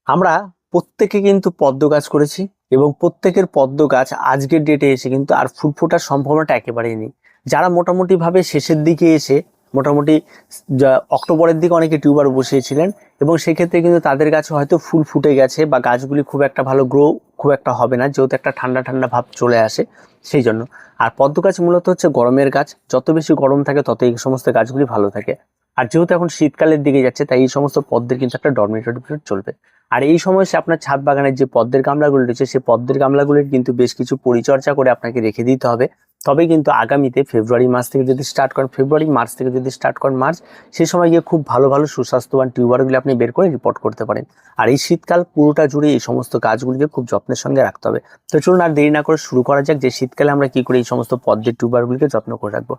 আমরা প্রত্যেকে কিন্তু পদ্ম গাছ করেছি এবং প্রত্যেকের পদ্ম গাছ আজকের ডেটে এসে কিন্তু আর ফুল ফোটার সম্ভাবনাটা একেবারেই নেই। যারা মোটামুটি ভাবে শেষের দিকে এসে মোটামুটি অক্টোবরের দিকে অনেকে টিউবার বসিয়েছিলেন এবং সেক্ষেত্রে কিন্তু তাদের গাছে হয়তো ফুল ফুটে গেছে বা গাছগুলি খুব একটা ভালো গ্রো খুব একটা হবে না, যেহেতু একটা ঠান্ডা ঠান্ডা ভাব চলে আসে সেই জন্য। আর পদ্ম গাছ মূলত হচ্ছে গরমের গাছ, যত বেশি গরম থাকে তত এই সমস্ত গাছগুলি ভালো থাকে। আর যেহেতু এখন শীতকালের দিকে যাচ্ছে তাই এই সমস্ত পদ্মের কিন্তু একটা ডরমেটরি পিরিয়ড চলবে। আর এই সময় সে আপনার ছাদ বাগানের যে পদ্মের গামলাগুলি রয়েছে সেই পদ্মের গামলাগুলির কিন্তু বেশ কিছু পরিচর্যা করে আপনাকে রেখে দিতে হবে। তবে কিন্তু আগামীতে ফেব্রুয়ারি মাস থেকে যদি স্টার্ট করেন ফেব্রুয়ারি, মার্চ থেকে যদি স্টার্ট করেন মার্চ, সেই সময় গিয়ে খুব ভালো ভালো সুস্বাস্থ্যবান টিউবারগুলি আপনি বের করে রিপোর্ট করতে পারেন। আর এই শীতকাল পুরোটা জুড়ে এই সমস্ত গাছগুলিকে খুব যত্নের সঙ্গে রাখতে হবে। তো চলুন আর দেরি না করে শুরু করা যাক যে শীতকালে আমরা কি করে এই সমস্ত পদ্মের টিউবারগুলিকে যত্ন করে রাখবো।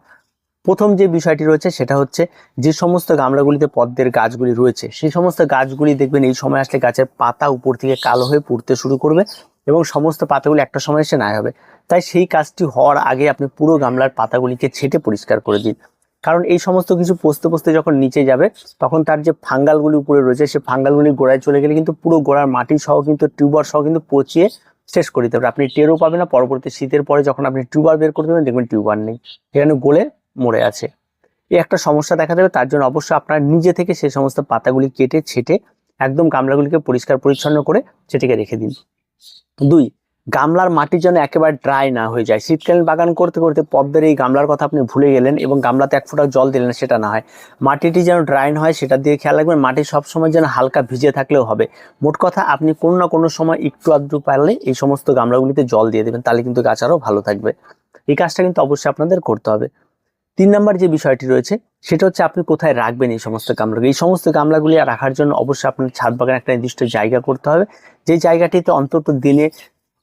প্রথম যে বিষয়টি রয়েছে সেটা হচ্ছে যে সমস্ত গামলাগুলিতে পদ্মের গাছগুলি রয়েছে সেই সমস্ত গাছগুলি দেখবেন এই সময় আসলে গাছের পাতা উপর থেকে কালো হয়ে পুড়তে শুরু করবে এবং সমস্ত পাতাগুলি একটা সময় এসে নাই হবে। তাই সেই কাজটি হওয়ার আগে আপনি পুরো গামলার পাতাগুলিকে ছেঁটে পরিষ্কার করে দিন। কারণ এই সমস্ত কিছু পচতে পচতে যখন নিচে যাবে তখন তার যে ফাঙ্গালগুলি উপরে রয়েছে সেই ফাঙ্গালগুলি গোড়ায় চলে গেলে কিন্তু পুরো গোড়ার মাটি সহ কিন্তু টিউবার সহ কিন্তু পচিয়ে শেষ করে দিতে হবে। আপনি টেরও পাবেন না, পরবর্তী শীতের পরে যখন আপনি টিউবার বের করে দেবেন দেখবেন টিউবার নেই, এখানে গলে মরে আছে। এই একটা সমস্যা দেখা দেবে। তার জন্য অবশ্যই আপনার নিজে থেকে সেই সমস্ত পাতাগুলি কেটে ছেটে একদম গামলাগুলিকে পরিষ্কার পরিচ্ছন্ন করে সেটিকে রেখে দিন। 2, গামলার মাটি যেন একেবারে ড্রাই না হয়ে যায়। শীতকালীন বাগান করতে করতে পদ্মের এই গামলার কথা আপনি ভুলে গেলেন এবং গামলাতে এক ফোঁটা জল দিলেন, সেটা না হয়। মাটিটি যেন ড্রাই না হয় সেটা দিয়ে খেয়াল রাখবেন। মাটি সবসময় যেন হালকা ভিজে থাকলেও হবে। মোট কথা আপনি কোনো না কোনো সময় একটু আধটু পারলে এই সমস্ত গামলাগুলিতে জল দিয়ে দেবেন, তাহলে কিন্তু গাছ আরও ভালো থাকবে। এই কাজটা কিন্তু অবশ্যই আপনাদের করতে হবে। 3 নম্বর যে বিষয়টি রয়েছে সেটা হচ্ছে আপনি কোথায় রাখবেন এই সমস্ত গামলাগুলি। এই সমস্ত গামলাগুলি রাখার জন্য অবশ্যই আপনার ছাদ বাগানে একটা নির্দিষ্ট জায়গা করতে হবে, যে জায়গাটিতে অন্তত দিনে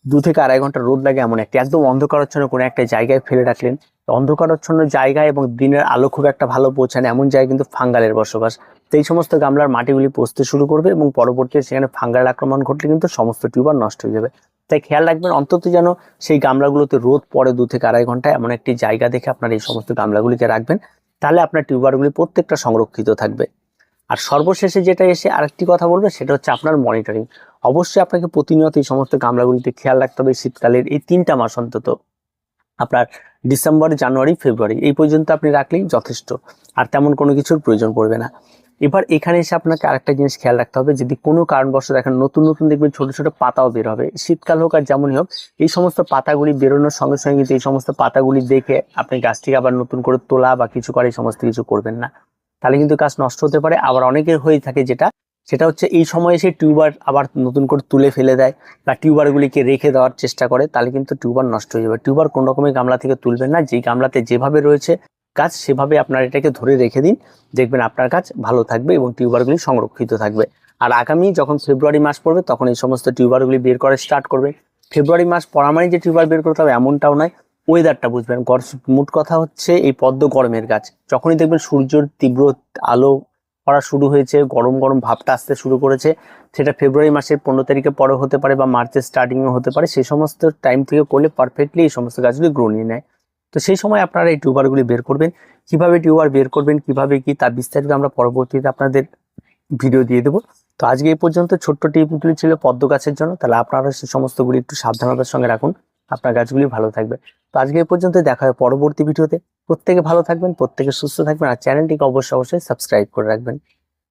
2 থেকে 2.5 ঘন্টা রোদ লাগে এমন একটা একদম অন্ধকারাচ্ছন্ন কোনো একটা জায়গায় ফেলে রাখলেন। অন্ধকারাচ্ছন্ন জায়গায় এবং দিনের আলো খুব একটা ভালো পৌঁছায় না এমন জায়গায় কিন্তু ফাঙ্গালের বসবাস। তো এই সমস্ত গামলার মাটিগুলি পচতে শুরু করবে এবং পরবর্তীতে সেখানে ফাঙ্গাল আক্রমণ ঘটলে কিন্তু সমস্ত টিউবার নষ্ট হয়ে যাবে। তাই খেয়াল রাখবেন অন্তত যেন সেই গামলাগুলোতে রোদ পড়ে 2 থেকে 2.5 ঘন্টা এমন একটি জায়গা দেখে আপনার এই সমস্ত গামলাগুলিকে রাখবেন, তাহলে আপনার টিউবারগুলি প্রত্যেকটা সংরক্ষিত থাকবে। আর সর্বশেষে যেটা এসে আরেকটি কথা বলবে সেটা হচ্ছে আপনার মনিটরিং। অবশ্যই আপনাকে প্রতিনিয়ত এই সমস্ত গামলাগুলিতে খেয়াল রাখতে হবে। শীতকালের এই 3টা মাস অন্তত আপনার ডিসেম্বর, জানুয়ারি, ফেব্রুয়ারি এই পর্যন্ত আপনি রাখলেই যথেষ্ট, আর তেমন কোনো কিছুর প্রয়োজন পড়বে না। এবার এখানে এসে আপনাকে আরেকটা জিনিস খেয়াল রাখতে হবে, যদি কোনো কারণবশত দেখেন নতুন নতুন দেখবেন ছোট ছোট পাতাও বের হবে, শীতকাল হোক আর যেমনই হোক, এই সমস্ত পাতাগুলি বেরোনোর সঙ্গে সঙ্গে কিন্তু এই সমস্ত পাতাগুলি দেখে আপনি গাছটিকে আবার নতুন করে তোলা বা কিছু করে এই সমস্ত কিছু করবেন না, তাহলে কিন্তু গাছ নষ্ট হতে পারে। আবার অনেকের হয়ে থাকে সেটা হচ্ছে এই সময় এসে টিউবার আবার নতুন করে তুলে ফেলে দেয় বা টিউবারগুলিকে রেখে দেওয়ার চেষ্টা করে, তাহলে কিন্তু টিউবার নষ্ট হয়ে যাবে। টিউবার কোনো রকমের গামলা থেকে তুলবেন না, যেই গামলাতে যেভাবে রয়েছে গাছ সেভাবে আপনার এটাকে ধরে রেখে দিন, দেখবেন আপনার গাছ ভালো থাকবে এবং টিউবারগুলি সংরক্ষিত থাকবে। আর আগামী যখন ফেব্রুয়ারি মাস পড়বে তখন এই সমস্ত টিউবারগুলি বের করা স্টার্ট করবে। ফেব্রুয়ারি মাস পড়া মানে যে টিউবার বের করতে হবে এমনটাও নয়, ওয়েদারটা বুঝবেন। মোট কথা হচ্ছে এই পদ্ম গরমের গাছ, যখনই দেখবেন সূর্যের তীব্র আলো পড়া শুরু হয়েছে, গরম গরম ভাবটা আসতে শুরু করেছে, সেটা ফেব্রুয়ারি মাসের 15 তারিখে পরে হতে পারে বা মার্চের স্টার্টিংয়ে হতে পারে, সেই সমস্ত টাইম থেকে করলে পারফেক্টলি এই সমস্ত গাছগুলি গ্রো নিয়ে নেয়। তো সেই সময় আপনারা এই টিউবারগুলি বের করবেন। কিভাবে টিউবার বের করবেন, কিভাবে কি, তার বিস্তারিত আমরা পরবর্তীতে আপনাদের ভিডিও দিয়ে দেবো। তো আজকে এই পর্যন্ত ছোট্ট টিপগুলি ছিল পদ্ম গাছের জন্য, তাহলে আপনারা সেই সমস্তগুলি একটু সাবধানতার সঙ্গে রাখুন, আপনার গাছগুলি ভালো থাকবে। তো আজকে এই পর্যন্ত, দেখা হয় পরবর্তী ভিডিওতে। প্রত্যেকে ভালো থাকবেন, প্রত্যেকে সুস্থ থাকবেন, আর চ্যানেলটিকে অবশ্যই সাবস্ক্রাইব করে রাখবেন।